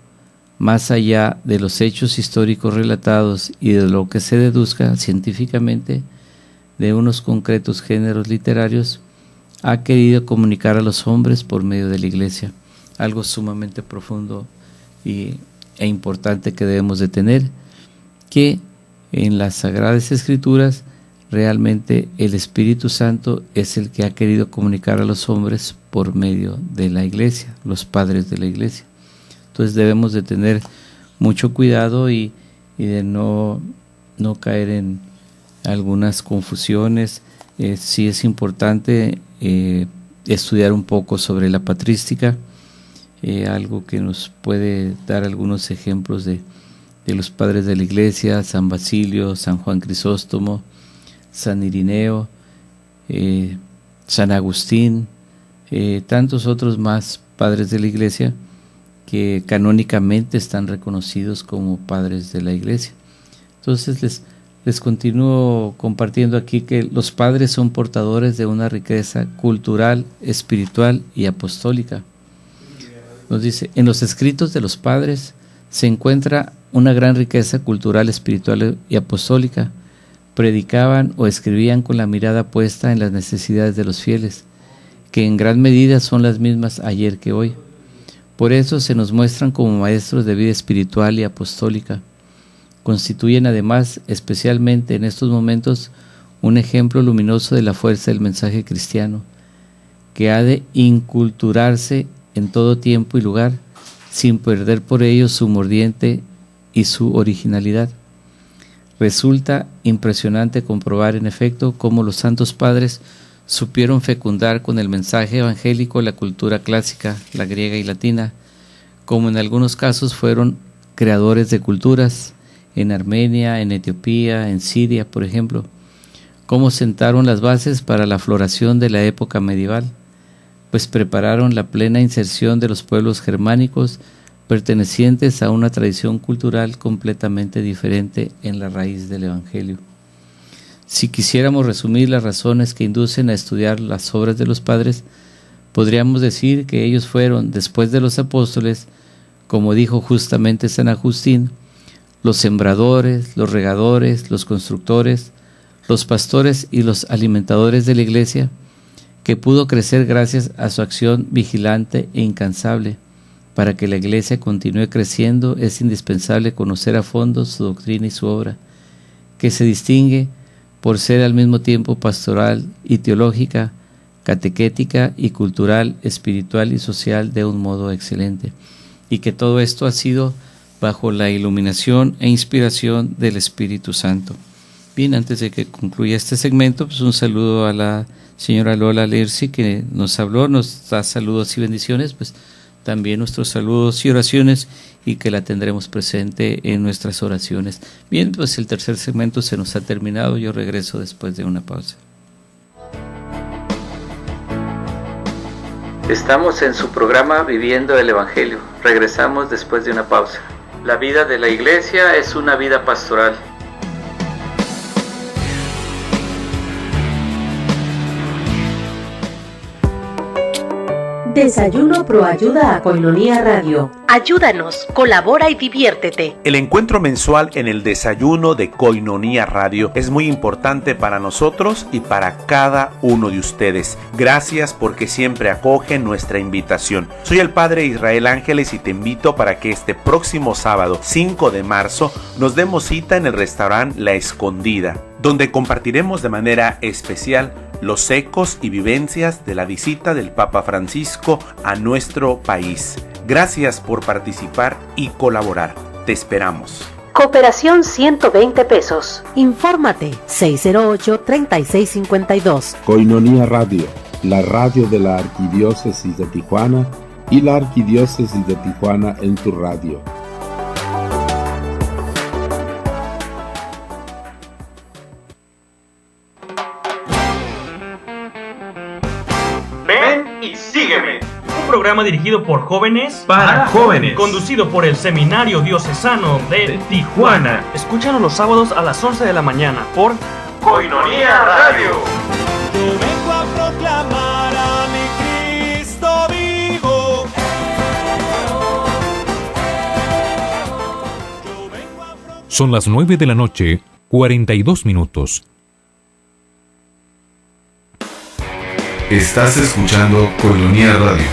más allá de los hechos históricos relatados y de lo que se deduzca científicamente de unos concretos géneros literarios, ha querido comunicar a los hombres por medio de la Iglesia, algo sumamente profundo e importante que debemos de tener, que en las Sagradas Escrituras realmente el Espíritu Santo es el que ha querido comunicar a los hombres por medio de la Iglesia, los padres de la Iglesia. Entonces debemos de tener mucho cuidado y de no caer en algunas confusiones. Sí es importante estudiar un poco sobre la patrística, algo que nos puede dar algunos ejemplos de los padres de la Iglesia: San Basilio, San Juan Crisóstomo, San Irineo, San Agustín, tantos otros más padres de la Iglesia que canónicamente están reconocidos como padres de la Iglesia. Entonces les continúo compartiendo aquí que los padres son portadores de una riqueza cultural, espiritual y apostólica. Nos dice: en los escritos de los padres se encuentra una gran riqueza cultural, espiritual y apostólica. Predicaban o escribían con la mirada puesta en las necesidades de los fieles, que en gran medida son las mismas ayer que hoy. Por eso se nos muestran como maestros de vida espiritual y apostólica. Constituyen además, especialmente en estos momentos, un ejemplo luminoso de la fuerza del mensaje cristiano, que ha de inculturarse en todo tiempo y lugar, sin perder por ello su mordiente y su originalidad. Resulta impresionante comprobar, en efecto, cómo los santos padres supieron fecundar con el mensaje evangélico la cultura clásica, la griega y latina, como en algunos casos fueron creadores de culturas, en Armenia, en Etiopía, en Siria, por ejemplo, cómo sentaron las bases para la floración de la época medieval, pues prepararon la plena inserción de los pueblos germánicos pertenecientes a una tradición cultural completamente diferente en la raíz del Evangelio. Si quisiéramos resumir las razones que inducen a estudiar las obras de los padres, podríamos decir que ellos fueron, después de los apóstoles, como dijo justamente San Agustín, los sembradores, los regadores, los constructores, los pastores y los alimentadores de la Iglesia, que pudo crecer gracias a su acción vigilante e incansable, Para que la Iglesia continúe creciendo es indispensable conocer a fondo su doctrina y su obra, que se distingue por ser al mismo tiempo pastoral y teológica, catequética y cultural, espiritual y social de un modo excelente, y que todo esto ha sido bajo la iluminación e inspiración del Espíritu Santo. Bien, antes de que concluya este segmento, pues un saludo a la señora Lola Lersi, que nos habló, nos da saludos y bendiciones, pues también nuestros saludos y oraciones, y que la tendremos presente en nuestras oraciones. Bien, pues el tercer segmento se nos ha terminado. Yo regreso después de una pausa. Estamos en su programa Viviendo el Evangelio. Regresamos después de una pausa. La vida de la Iglesia es una vida pastoral. Desayuno Proayuda a Koinonia Radio. Ayúdanos, colabora y diviértete. El encuentro mensual en el desayuno de Koinonia Radio es muy importante para nosotros y para cada uno de ustedes. Gracias porque siempre acogen nuestra invitación. Soy el Padre Israel Ángeles y te invito para que este próximo sábado 5 de marzo nos demos cita en el restaurante La Escondida, donde compartiremos de manera especial los ecos y vivencias de la visita del Papa Francisco a nuestro país. Gracias por participar y colaborar. Te esperamos. Cooperación 120 pesos. Infórmate 608-3652. Koinonia Radio, la radio de la Arquidiócesis de Tijuana y la Arquidiócesis de Tijuana en tu radio. Un programa dirigido por jóvenes para jóvenes, conducido por el Seminario Diocesano de Tijuana. Escúchanos los sábados a las 11 de la mañana por Koinonia Radio. Yo vengo a proclamar a mi Cristo vivo. Son las 9 de la noche, 42 minutos. Estás escuchando Koinonia Radio.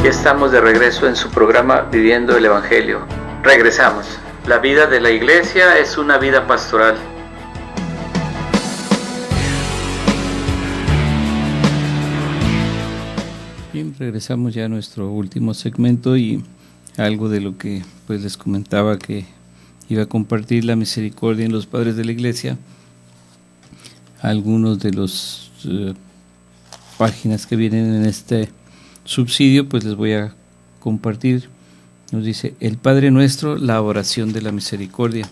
Ya estamos de regreso en su programa Viviendo el Evangelio. Regresamos. La vida de la Iglesia es una vida pastoral. Bien, regresamos ya a nuestro último segmento y algo de lo que pues les comentaba que iba a compartir la misericordia en los padres de la Iglesia. Algunos de los páginas que vienen en este subsidio, pues les voy a compartir. Nos dice: el Padre Nuestro, la oración de la misericordia.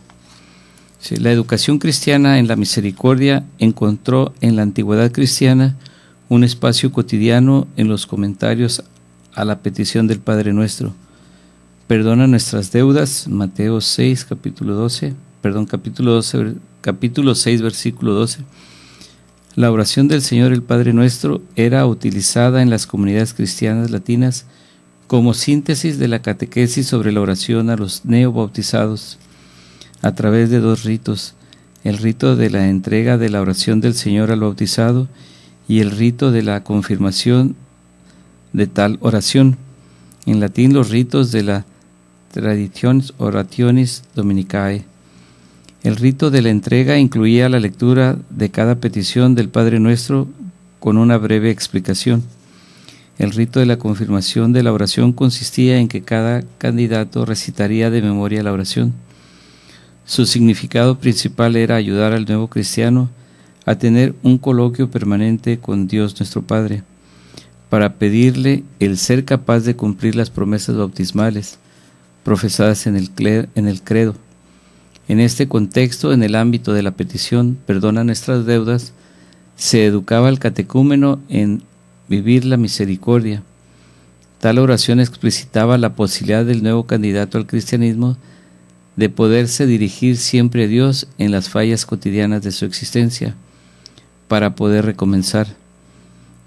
Sí, la educación cristiana en la misericordia encontró en la antigüedad cristiana un espacio cotidiano en los comentarios a la petición del Padre Nuestro. Perdona nuestras deudas, Mateo 6, capítulo 6, versículo 12. La oración del Señor el Padre Nuestro era utilizada en las comunidades cristianas latinas como síntesis de la catequesis sobre la oración a los neobautizados a través de dos ritos: el rito de la entrega de la oración del Señor al bautizado y el rito de la confirmación de tal oración. En latín, los ritos de la Traditionis Orationis Dominicae. El rito de la entrega incluía la lectura de cada petición del Padre Nuestro con una breve explicación. El rito de la confirmación de la oración consistía en que cada candidato recitaría de memoria la oración. Su significado principal era ayudar al nuevo cristiano a tener un coloquio permanente con Dios nuestro Padre, para pedirle el ser capaz de cumplir las promesas bautismales profesadas en el credo. En este contexto, en el ámbito de la petición, perdona nuestras deudas, se educaba al catecúmeno en vivir la misericordia. Tal oración explicitaba la posibilidad del nuevo candidato al cristianismo de poderse dirigir siempre a Dios en las fallas cotidianas de su existencia, para poder recomenzar.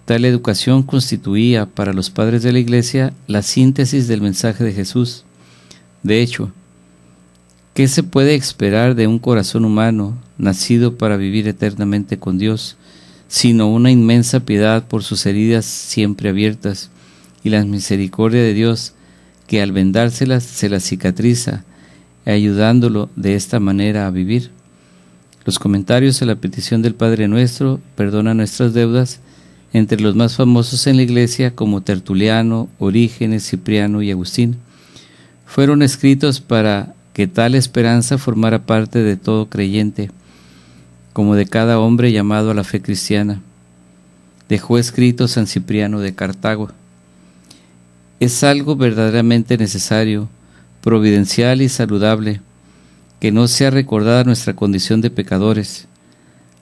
Tal educación constituía para los padres de la Iglesia la síntesis del mensaje de Jesús. De hecho, ¿qué se puede esperar de un corazón humano nacido para vivir eternamente con Dios, sino una inmensa piedad por sus heridas siempre abiertas, y la misericordia de Dios, que al vendárselas se las cicatriza, ayudándolo de esta manera a vivir. Los comentarios a la petición del Padre Nuestro, perdona nuestras deudas, entre los más famosos en la Iglesia como Tertuliano, Orígenes, Cipriano y Agustín, fueron escritos para que tal esperanza formara parte de todo creyente, como de cada hombre llamado a la fe cristiana. Dejó escrito San Cipriano de Cartago: es algo verdaderamente necesario, providencial y saludable, que no sea recordada nuestra condición de pecadores.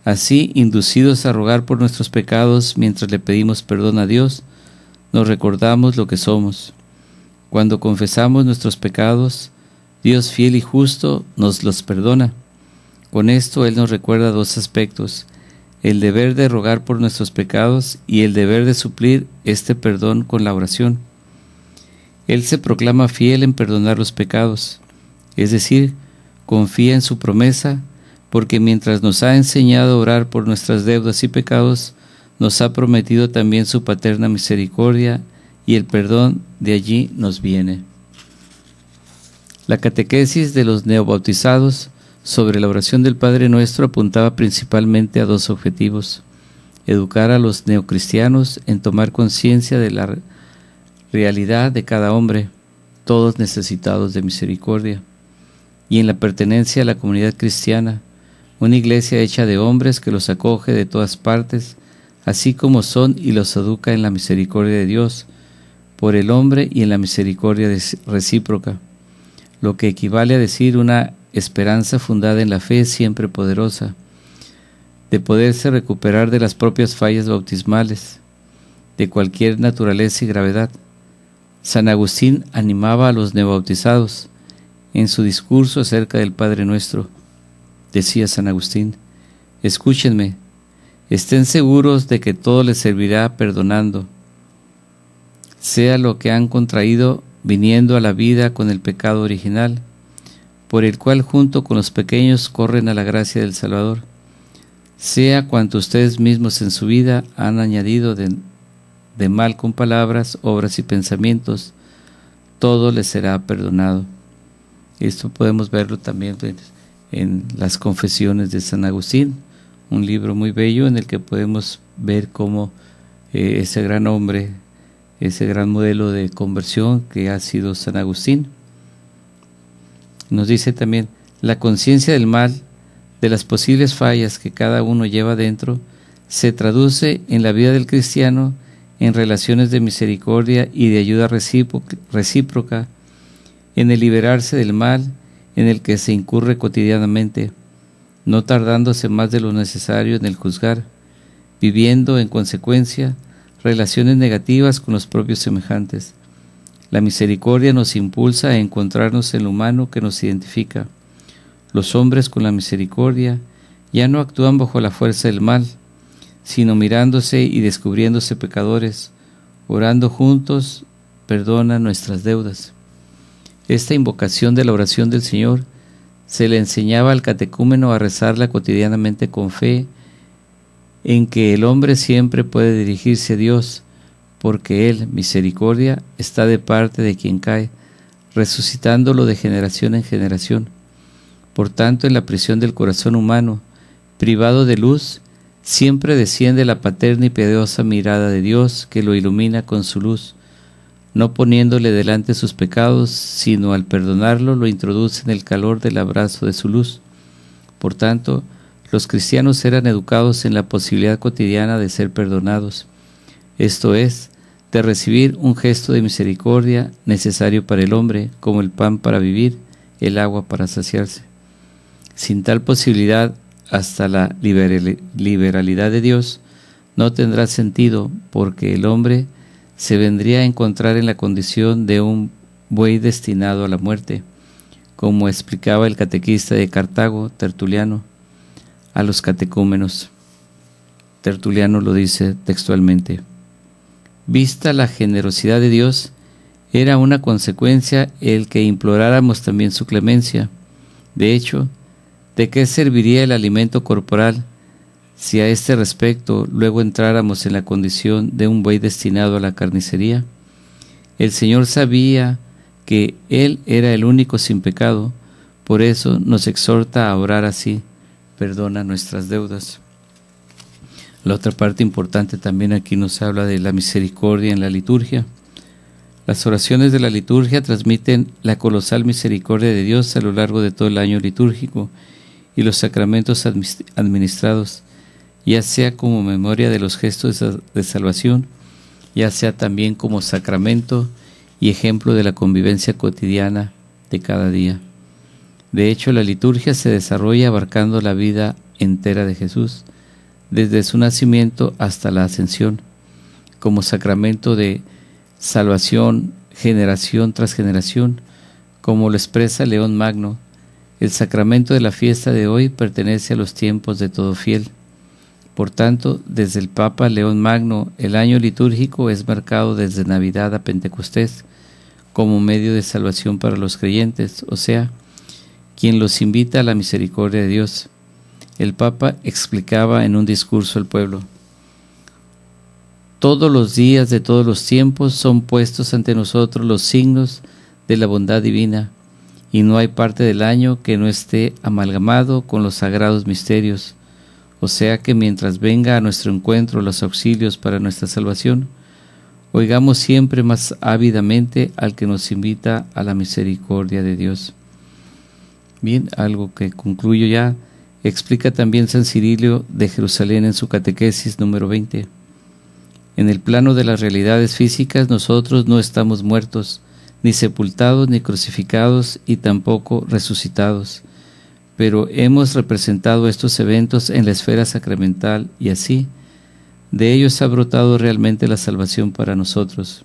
Así, inducidos a rogar por nuestros pecados mientras le pedimos perdón a Dios, nos recordamos lo que somos. Cuando confesamos nuestros pecados, Dios fiel y justo nos los perdona. Con esto Él nos recuerda dos aspectos: el deber de rogar por nuestros pecados y el deber de suplir este perdón con la oración. Él se proclama fiel en perdonar los pecados, es decir, confía en su promesa, porque mientras nos ha enseñado a orar por nuestras deudas y pecados, nos ha prometido también su paterna misericordia, y el perdón de allí nos viene. La catequesis de los neobautizados sobre la oración del Padre Nuestro apuntaba principalmente a dos objetivos: educar a los neocristianos en tomar conciencia de la realidad de cada hombre, todos necesitados de misericordia, y en la pertenencia a la comunidad cristiana, una iglesia hecha de hombres que los acoge de todas partes, así como son, y los educa en la misericordia de Dios, por el hombre y en la misericordia recíproca, lo que equivale a decir una esperanza fundada en la fe siempre poderosa, de poderse recuperar de las propias fallas bautismales, de cualquier naturaleza y gravedad. San Agustín animaba a los neobautizados en su discurso acerca del Padre Nuestro. Decía San Agustín: escúchenme, estén seguros de que todo les servirá perdonando, sea lo que han contraído viniendo a la vida con el pecado original, por el cual junto con los pequeños corren a la gracia del Salvador, sea cuanto ustedes mismos en su vida han añadido de mal con palabras, obras y pensamientos, todo les será perdonado. Esto podemos verlo también en las Confesiones de San Agustín, un libro muy bello en el que podemos ver cómo ese gran hombre, ese gran modelo de conversión que ha sido San Agustín, nos dice también: la conciencia del mal, de las posibles fallas que cada uno lleva dentro, se traduce en la vida del cristiano en relaciones de misericordia y de ayuda recíproca, en el liberarse del mal en el que se incurre cotidianamente, no tardándose más de lo necesario en el juzgar, viviendo en consecuencia relaciones negativas con los propios semejantes. La misericordia nos impulsa a encontrarnos en lo humano que nos identifica. Los hombres con la misericordia ya no actúan bajo la fuerza del mal, sino mirándose y descubriéndose pecadores, orando juntos, perdonan nuestras deudas. Esta invocación de la oración del Señor se le enseñaba al catecúmeno a rezarla cotidianamente con fe, en que el hombre siempre puede dirigirse a Dios, porque Él, misericordia, está de parte de quien cae, resucitándolo de generación en generación. Por tanto, en la prisión del corazón humano, privado de luz, siempre desciende la paterna y piadosa mirada de Dios que lo ilumina con su luz, no poniéndole delante sus pecados, sino al perdonarlo lo introduce en el calor del abrazo de su luz. Por tanto, los cristianos eran educados en la posibilidad cotidiana de ser perdonados, esto es, de recibir un gesto de misericordia necesario para el hombre, como el pan para vivir, el agua para saciarse. Sin tal posibilidad, hasta la liberalidad de Dios no tendrá sentido, porque el hombre se vendría a encontrar en la condición de un buey destinado a la muerte, como explicaba el catequista de Cartago, Tertuliano, a los catecúmenos. Tertuliano lo dice textualmente: vista la generosidad de Dios, era una consecuencia el que imploráramos también su clemencia. De hecho, ¿de qué serviría el alimento corporal Si a este respecto luego entráramos en la condición de un buey destinado a la carnicería, el Señor sabía que Él era el único sin pecado, por eso nos exhorta a orar así: perdona nuestras deudas. La otra parte importante también aquí nos habla de la misericordia en la liturgia. Las oraciones de la liturgia transmiten la colosal misericordia de Dios a lo largo de todo el año litúrgico y los sacramentos administrados, ya sea como memoria de los gestos de salvación, ya sea también como sacramento y ejemplo de la convivencia cotidiana de cada día. De hecho, la liturgia se desarrolla abarcando la vida entera de Jesús, desde su nacimiento hasta la ascensión, como sacramento de salvación generación tras generación, como lo expresa León Magno. El sacramento de la fiesta de hoy pertenece a los tiempos de todo fiel. Por tanto, desde el Papa León Magno, el año litúrgico es marcado desde Navidad a Pentecostés como medio de salvación para los creyentes, o sea, quien los invita a la misericordia de Dios. El Papa explicaba en un discurso al pueblo: todos los días de todos los tiempos son puestos ante nosotros los signos de la bondad divina, y no hay parte del año que no esté amalgamado con los sagrados misterios, o sea que mientras venga a nuestro encuentro los auxilios para nuestra salvación, oigamos siempre más ávidamente al que nos invita a la misericordia de Dios. Bien, algo que concluyo ya, explica también San Cirilio de Jerusalén en su catequesis número 20. En el plano de las realidades físicas nosotros no estamos muertos, ni sepultados, ni crucificados, y tampoco resucitados, pero hemos representado estos eventos en la esfera sacramental y así, de ellos ha brotado realmente la salvación para nosotros.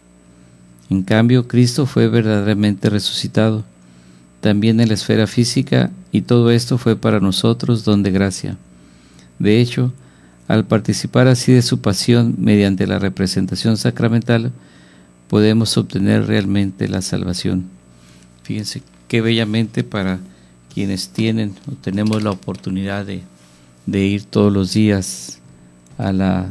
En cambio, Cristo fue verdaderamente resucitado, también en la esfera física, y todo esto fue para nosotros don de gracia. De hecho, al participar así de su pasión mediante la representación sacramental, podemos obtener realmente la salvación. Fíjense qué bellamente para quienes tienen o tenemos la oportunidad de ir todos los días a la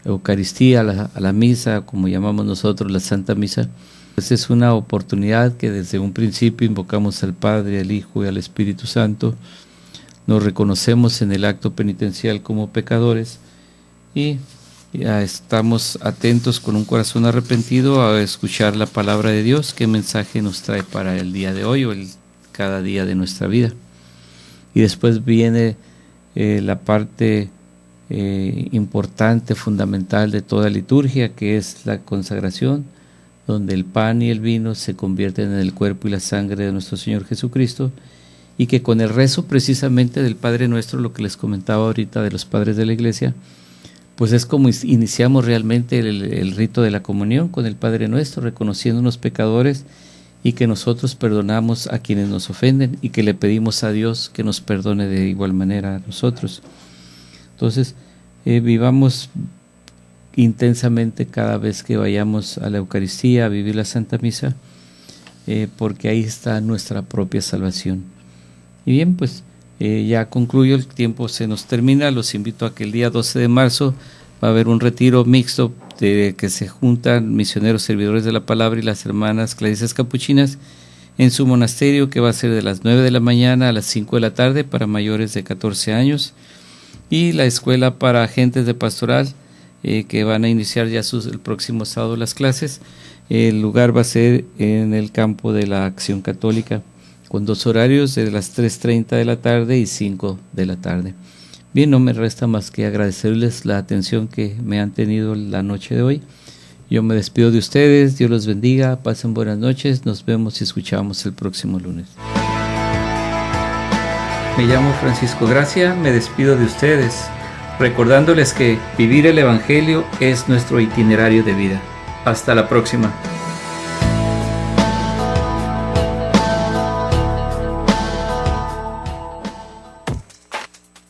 Eucaristía, a la misa, como llamamos nosotros la Santa Misa. Pues es una oportunidad que desde un principio invocamos al Padre, al Hijo y al Espíritu Santo. Nos reconocemos en el acto penitencial como pecadores y ya estamos atentos con un corazón arrepentido a escuchar la palabra de Dios, qué mensaje nos trae para el día de hoy o cada día de nuestra vida. Y después viene la parte importante, fundamental de toda liturgia, que es la consagración, donde el pan y el vino se convierten en el cuerpo y la sangre de nuestro Señor Jesucristo, y que con el rezo precisamente del Padre Nuestro, lo que les comentaba ahorita de los padres de la Iglesia, pues es como iniciamos realmente el rito de la comunión con el Padre Nuestro, reconociéndonos pecadores y que nosotros perdonamos a quienes nos ofenden y que le pedimos a Dios que nos perdone de igual manera a nosotros. Entonces, vivamos intensamente cada vez que vayamos a la Eucaristía, a vivir la Santa Misa, porque ahí está nuestra propia salvación. Y bien, pues ya concluyo, el tiempo se nos termina. Los invito a que el día 12 de marzo va a haber un retiro mixto de que se juntan misioneros servidores de la palabra y las hermanas clarisas capuchinas en su monasterio, que va a ser de las 9 de la mañana a las 5 de la tarde para mayores de 14 años, y la escuela para agentes de pastoral, que van a iniciar ya el próximo sábado las clases. El lugar va a ser en el campo de la Acción Católica, con 2 horarios de las 3:30 de la tarde y 5 de la tarde. Bien, no me resta más que agradecerles la atención que me han tenido la noche de hoy. Yo me despido de ustedes, Dios los bendiga, pasen buenas noches, nos vemos y escuchamos el próximo lunes. Me llamo Francisco Gracia, me despido de ustedes, recordándoles que vivir el Evangelio es nuestro itinerario de vida. Hasta la próxima.